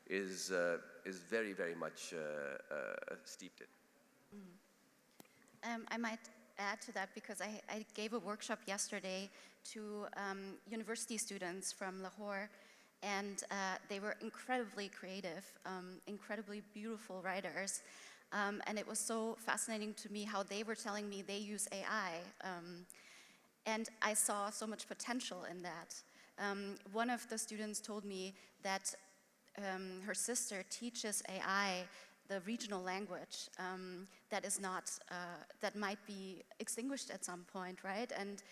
is very, very much steeped in. I might add to that because I gave a workshop yesterday to university students from Lahore, and they were incredibly creative, incredibly beautiful writers, and it was so fascinating to me how they were telling me they use AI, and I saw so much potential in that. One of the students told me that her sister teaches AI the regional language that is not, that might be extinguished at some point, right? And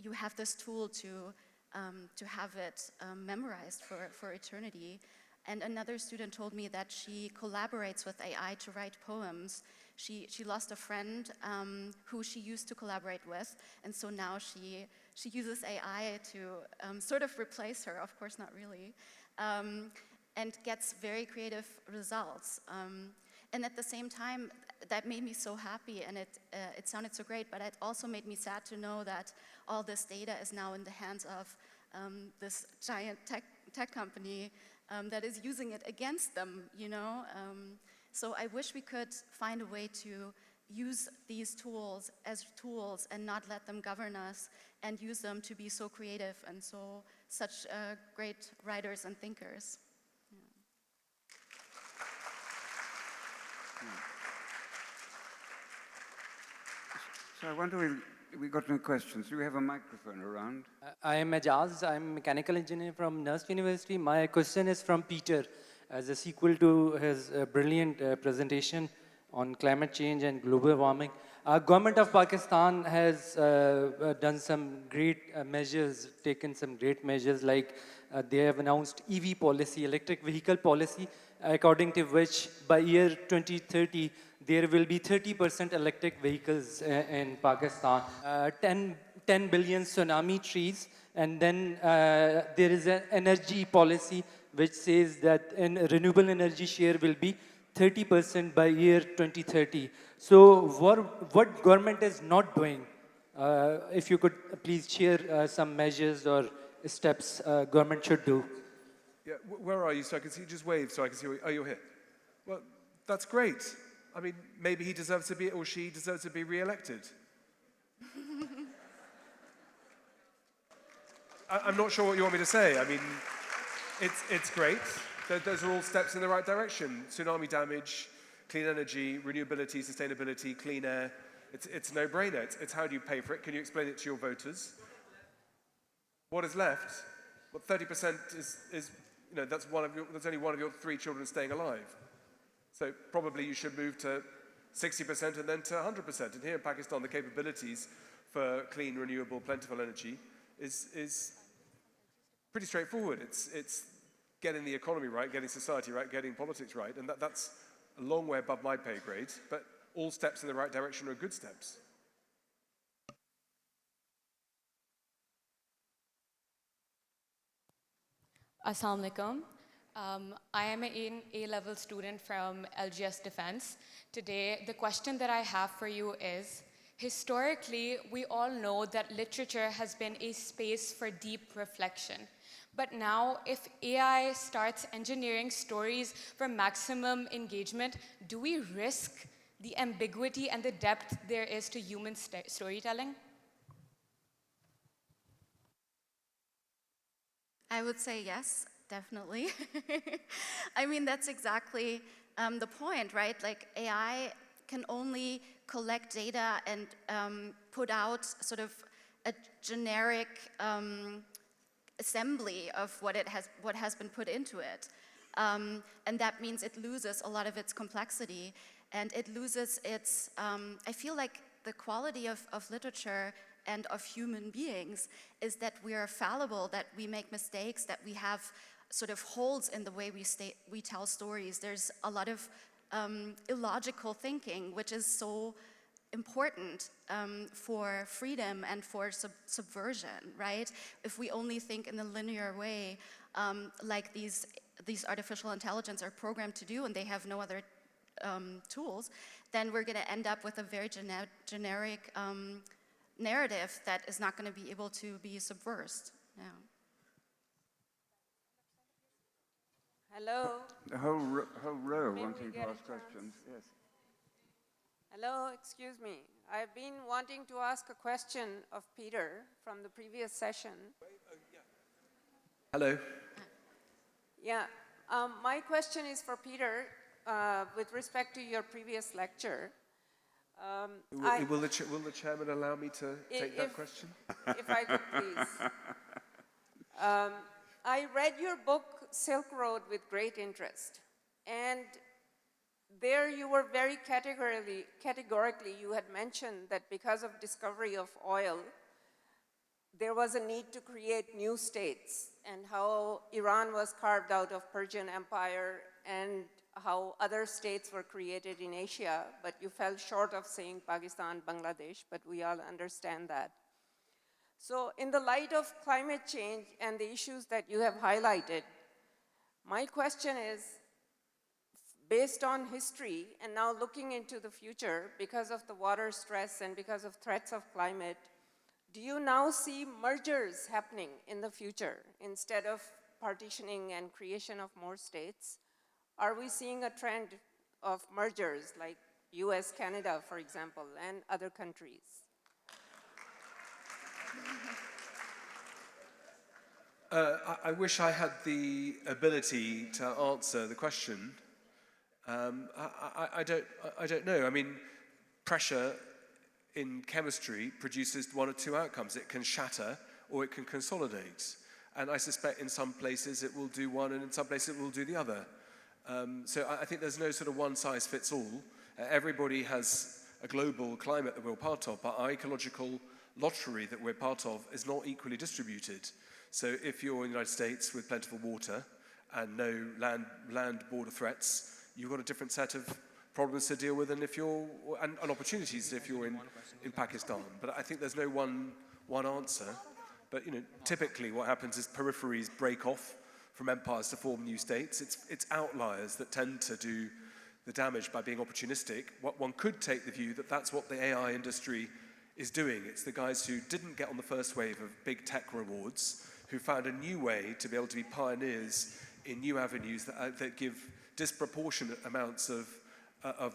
you have this tool to have it memorized for eternity. And another student told me that she collaborates with AI to write poems. She lost a friend who she used to collaborate with, and so now she uses AI to sort of replace her, of course not really, and gets very creative results. And at the same time, that made me so happy, and it sounded so great, but it also made me sad to know that all this data is now in the hands of this giant tech company that is using it against them, you know? So I wish we could find a way to use these tools as tools and not let them govern us, and use them to be so creative and such great writers and thinkers. So I wonder if we got any questions. Do we have a microphone around? I am Ajaz. I'm a mechanical engineer from Nurse University. My question is from Peter, as a sequel to his brilliant presentation on climate change and global warming. Government of Pakistan has done some great measures, taken some great measures, like they have announced EV policy, electric vehicle policy, according to which by year 2030, there will be 30% electric vehicles in Pakistan, 10 billion tsunami trees, and then there is an energy policy which says that renewable energy share will be 30% by year 2030. So what government is not doing? If you could please share some measures or steps government should do. Yeah, where are you? So I can see you. Just wave so I can see. Oh, you're here. Well, that's great. I mean, maybe he deserves to be, or she deserves to be re-elected. I'm not sure what you want me to say. I mean, it's great. Those are all steps in the right direction. Tsunami damage, clean energy, renewability, sustainability, clean air. It's a no-brainer. It's how do you pay for it? Can you explain it to your voters? What is left? Well, 30% is you know, that's only one of your 3 children staying alive. So probably you should move to 60% and then to 100%. And here in Pakistan, the capabilities for clean, renewable, plentiful energy is pretty straightforward. It's getting the economy right, getting society right, getting politics right, and that's a long way above my pay grade, but all steps in the right direction are good steps. Assalamu alaikum. I am an A-level student from LGS Defense. Today, the question that I have for you is, historically, we all know that literature has been a space for deep reflection. But now, if AI starts engineering stories for maximum engagement, do we risk the ambiguity and the depth there is to human storytelling? I would say yes, definitely. I mean, that's exactly the point, right? Like, AI can only collect data and put out sort of a generic assembly of what has been put into it. And that means it loses a lot of its complexity, and it loses its, I feel like the quality of literature and of human beings is that we are fallible, that we make mistakes, that we have sort of holes in the way we tell stories. There's a lot of illogical thinking, which is so important for freedom and for subversion, right? If we only think in a linear way, like these artificial intelligence are programmed to do, and they have no other tools, then we're going to end up with a very generic narrative that is not going to be able to be subversed. Yeah. Hello. The whole row May wanting we to get a ask questions. Yes. Hello, excuse me. I've been wanting to ask a question of Peter from the previous session. Hello. Yeah, my question is for Peter with respect to your previous lecture. Will the chairman allow me to take that question? If I could, please. I read your book, Silk Road, with great interest. And there you were very categorically, you had mentioned that because of discovery of oil, there was a need to create new states, and how Iran was carved out of Persian Empire, and how other states were created in Asia, but you fell short of saying Pakistan, Bangladesh, but we all understand that. So in the light of climate change and the issues that you have highlighted, my question is, based on history and now looking into the future, because of the water stress and because of threats of climate, do you now see mergers happening in the future instead of partitioning and creation of more states? Are we seeing a trend of mergers like US, Canada, for example, and other countries? I wish I had the ability to answer the question. I don't know. I mean, pressure in chemistry produces one or two outcomes. It can shatter or it can consolidate. And I suspect in some places it will do one and in some places it will do the other. So I think there's no sort of one size fits all. Everybody has a global climate that we're part of, but our ecological lottery that we're part of is not equally distributed. So if you're in the United States with plentiful water and no land border threats, you've got a different set of problems to deal with than if you're, and opportunities if you're in Pakistan. But I think there's no one answer. But typically what happens is peripheries break off from empires to form new states. It's outliers that tend to do the damage by being opportunistic. One could take the view that that's what the AI industry is doing. It's the guys who didn't get on the first wave of big tech rewards, who found a new way to be able to be pioneers in new avenues that give disproportionate amounts of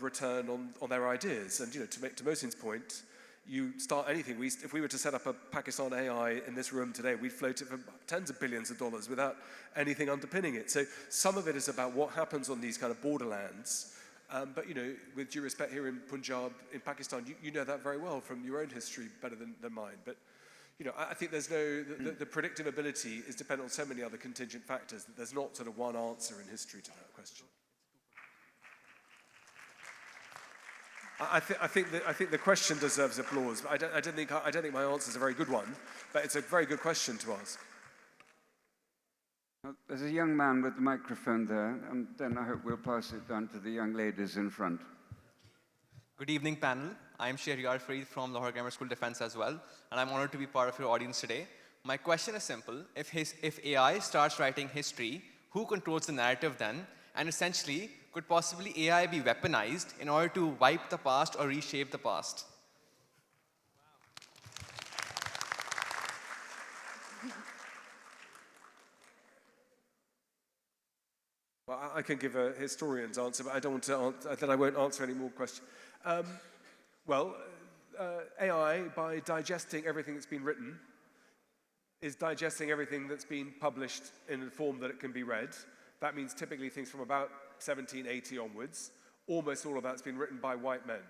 return on their ideas. And to Mohsin's point, you start anything. If we were to set up a Pakistan AI in this room today, we'd float it for tens of billions of dollars without anything underpinning it. So some of it is about what happens on these kind of borderlands. But with due respect, here in Punjab, in Pakistan, you know that very well from your own history better than mine. But I think there's the predictive ability is dependent on so many other contingent factors that there's not sort of one answer in history to that question. I think the question deserves applause. But I don't think my answer is a very good one, but it's a very good question to ask. There's a young man with the microphone there, and then I hope we'll pass it on to the young ladies in front. Good evening, panel. I'm Shehryar Fareed from Lahore Grammar School Defense as well, and I'm honored to be part of your audience today. My question is simple. If AI starts writing history, who controls the narrative then? And essentially, could possibly AI be weaponized in order to wipe the past or reshape the past? Well, I can give a historian's answer, but I don't want to. Then I won't answer any more questions. AI, by digesting everything that's been written, is digesting everything that's been published in a form that it can be read. That means typically things from about 1780 onwards. Almost all of that's been written by white men,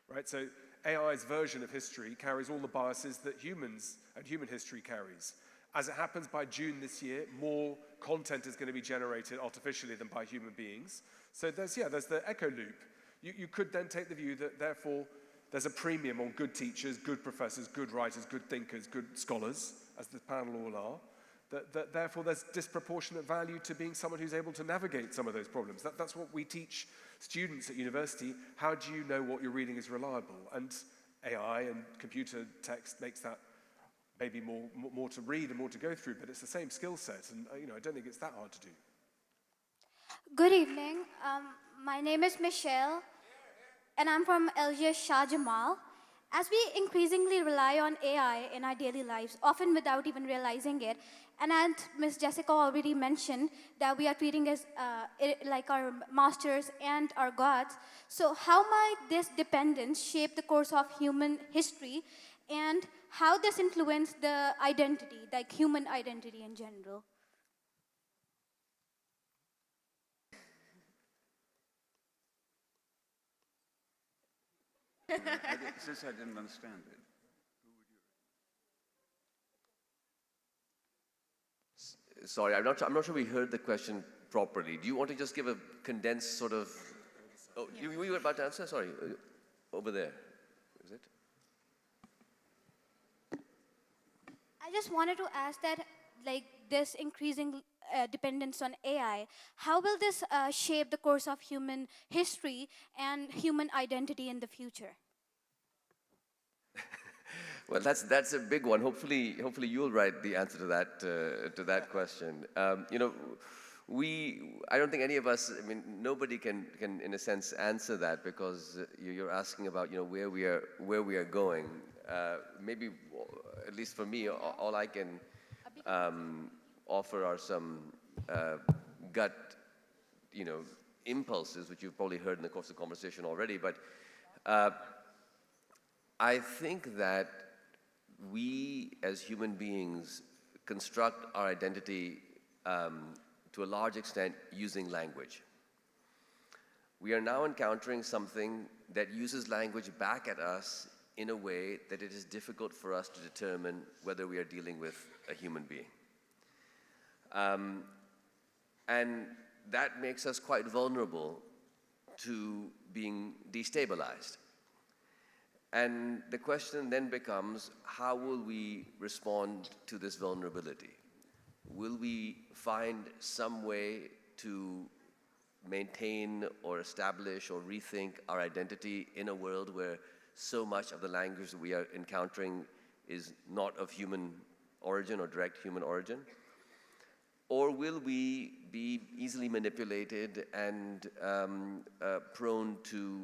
right? So AI's version of history carries all the biases that humans and human history carries. As it happens, by June this year, more content is going to be generated artificially than by human beings. So there's the echo loop. You could then take the view that therefore there's a premium on good teachers, good professors, good writers, good thinkers, good scholars, as the panel all are. That therefore there's disproportionate value to being someone who's able to navigate some of those problems. That's what we teach students at university. How do you know what you're reading is reliable? And AI and computer text makes that maybe more to read and more to go through, but it's the same skill set, and I don't think it's that hard to do. Good evening. My name is Michelle, and I'm from LGS Shah Jamal. As we increasingly rely on AI in our daily lives, often without even realizing it, and as Ms. Jessica already mentioned, that we are treating as like our masters and our gods. So how might this dependence shape the course of human history, and how does influence the identity, like human identity in general? Since I didn't understand it. Sorry, I'm not sure we heard the question properly. Do you want to just give a condensed sort of... Oh, you were about to answer? Sorry, over there. Is it? I just wanted to ask that, like, this increasing dependence on AI, how will this shape the course of human history and human identity in the future? Well, that's a big one. Hopefully you'll write the answer to that question. I don't think any of us. I mean, nobody can in a sense answer that, because you're asking about where we are going. Maybe at least for me, all I can offer are some gut, impulses, which you've probably heard in the course of the conversation already. But I think that we, as human beings, construct our identity to a large extent using language. We are now encountering something that uses language back at us in a way that it is difficult for us to determine whether we are dealing with a human being. And that makes us quite vulnerable to being destabilized. And the question then becomes, how will we respond to this vulnerability? Will we find some way to maintain or establish or rethink our identity in a world where so much of the language that we are encountering is not of human origin or direct human origin? Or will we be easily manipulated and prone to,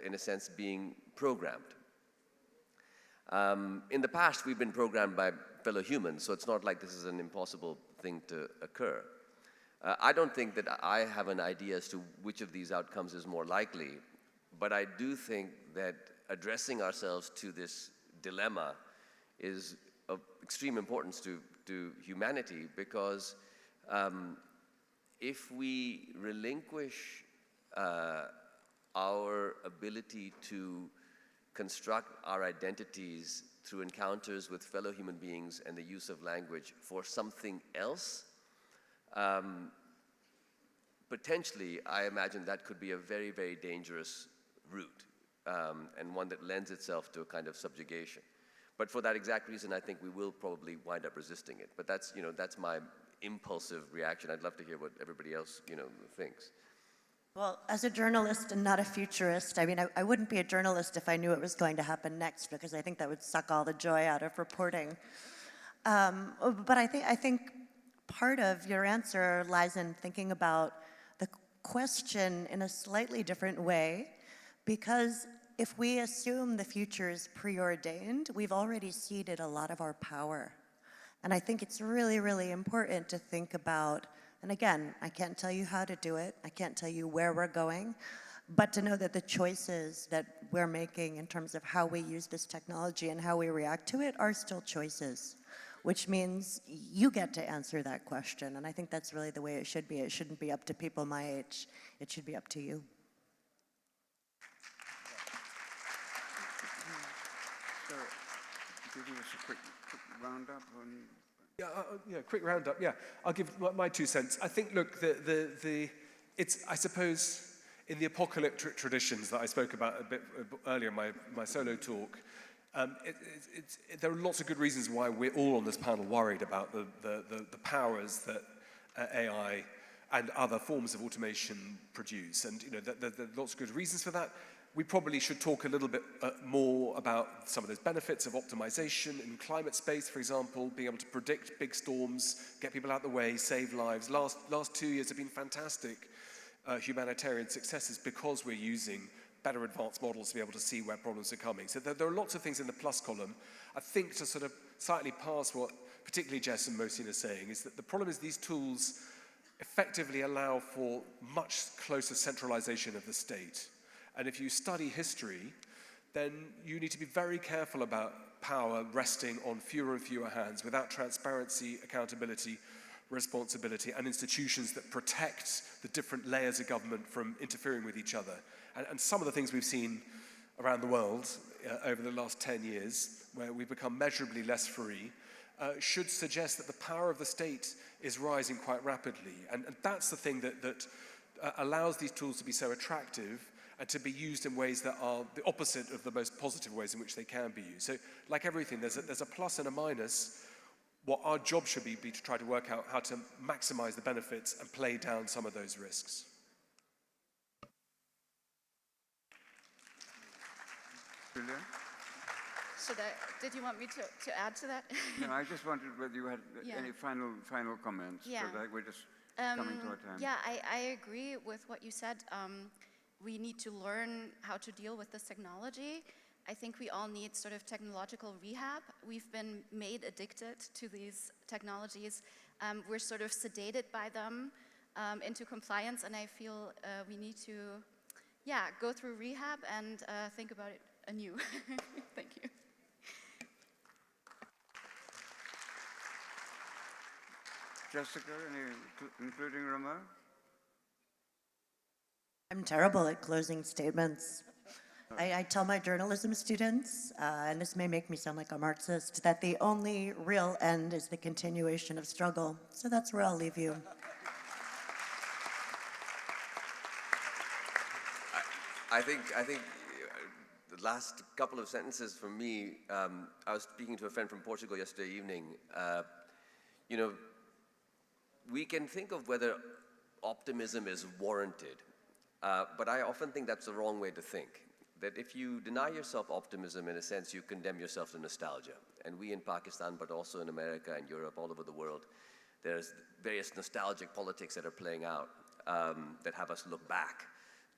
in a sense, being programmed? In the past, we've been programmed by fellow humans, so it's not like this is an impossible thing to occur. I don't think that I have an idea as to which of these outcomes is more likely, but I do think that addressing ourselves to this dilemma is of extreme importance to humanity, because if we relinquish our ability to construct our identities through encounters with fellow human beings and the use of language for something else, potentially, I imagine that could be a very, very dangerous route, and one that lends itself to a kind of subjugation. But for that exact reason, I think we will probably wind up resisting it. But that's, that's my impulsive reaction. I'd love to hear what everybody else, thinks. Well, as a journalist and not a futurist, I mean, I wouldn't be a journalist if I knew it was going to happen next, because I think that would suck all the joy out of reporting. But I think part of your answer lies in thinking about the question in a slightly different way, because if we assume the future is preordained, we've already ceded a lot of our power. And I think it's really, really important to think about, and again, I can't tell you how to do it, I can't tell you where we're going, but to know that the choices that we're making in terms of how we use this technology and how we react to it are still choices, which means you get to answer that question. And I think that's really the way it should be. It shouldn't be up to people my age, it should be up to you. So, give us a quick roundup on... Quick roundup, yeah. I'll give my 2 cents. I think, look, it's, I suppose, in the apocalyptic traditions that I spoke about a bit earlier in my solo talk, there are lots of good reasons why we're all on this panel worried about the powers that AI and other forms of automation produce. And, there are lots of good reasons for that. We probably should talk a little bit more about some of those benefits of optimization in climate space, for example, being able to predict big storms, get people out of the way, save lives. Last 2 years have been fantastic humanitarian successes because we're using better advanced models to be able to see where problems are coming. So there are lots of things in the plus column. I think to sort of slightly pass what particularly Jess and Mohsin are saying is that the problem is these tools effectively allow for much closer centralization of the state. And if you study history, then you need to be very careful about power resting on fewer and fewer hands without transparency, accountability, responsibility, and institutions that protect the different layers of government from interfering with each other. And some of the things we've seen around the world over the last 10 years, where we've become measurably less free, should suggest that the power of the state is rising quite rapidly. And that's the thing that allows these tools to be so attractive and to be used in ways that are the opposite of the most positive ways in which they can be used. So, like everything, there's a plus and a minus. What our job should be to try to work out how to maximize the benefits and play down some of those risks. Julia? Did you want me to add to that? No, I just wondered whether you had any final comments. Yeah. So that we're just coming to our time. Yeah, I agree with what you said. We need to learn how to deal with this technology. I think we all need sort of technological rehab. We've been made addicted to these technologies. We're sort of sedated by them into compliance, and I feel we need to, yeah, go through rehab and think about it anew. Thank you. Jessica, including Ramon? I'm terrible at closing statements. I tell my journalism students, and this may make me sound like a Marxist, that the only real end is the continuation of struggle. So that's where I'll leave you. I think the last couple of sentences for me, I was speaking to a friend from Portugal yesterday evening. You know, we can think of whether optimism is warranted, but I often think that's the wrong way to think. That if you deny yourself optimism, in a sense, you condemn yourself to nostalgia. And we in Pakistan, but also in America and Europe, all over the world, there's various nostalgic politics that are playing out that have us look back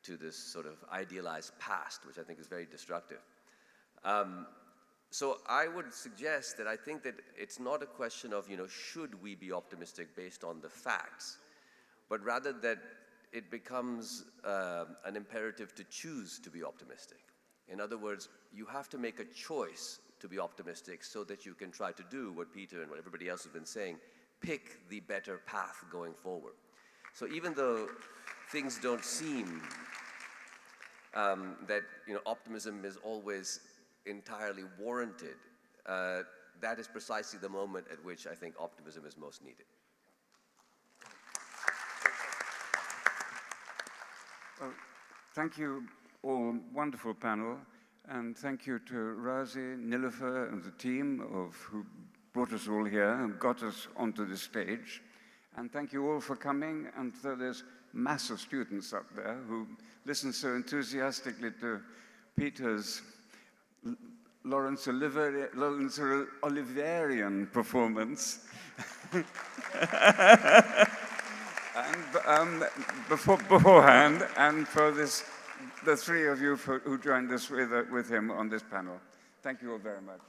to this sort of idealized past, which I think is very destructive. So I would suggest that I think that it's not a question of, you know, should we be optimistic based on the facts, but rather that it becomes an imperative to choose to be optimistic. In other words, you have to make a choice to be optimistic so that you can try to do what Peter and what everybody else has been saying, pick the better path going forward. So even though things don't seem that, you know, optimism is always entirely warranted, that is precisely the moment at which I think optimism is most needed. Well, thank you all, wonderful panel, and thank you to Razi, Nilofer, and the team who brought us all here and got us onto the stage. And thank you all for coming, and so there's mass of students up there who listen so enthusiastically to Peter's Laurence Oliverian performance. And beforehand, and for the three of you who joined us with him on this panel. Thank you all very much.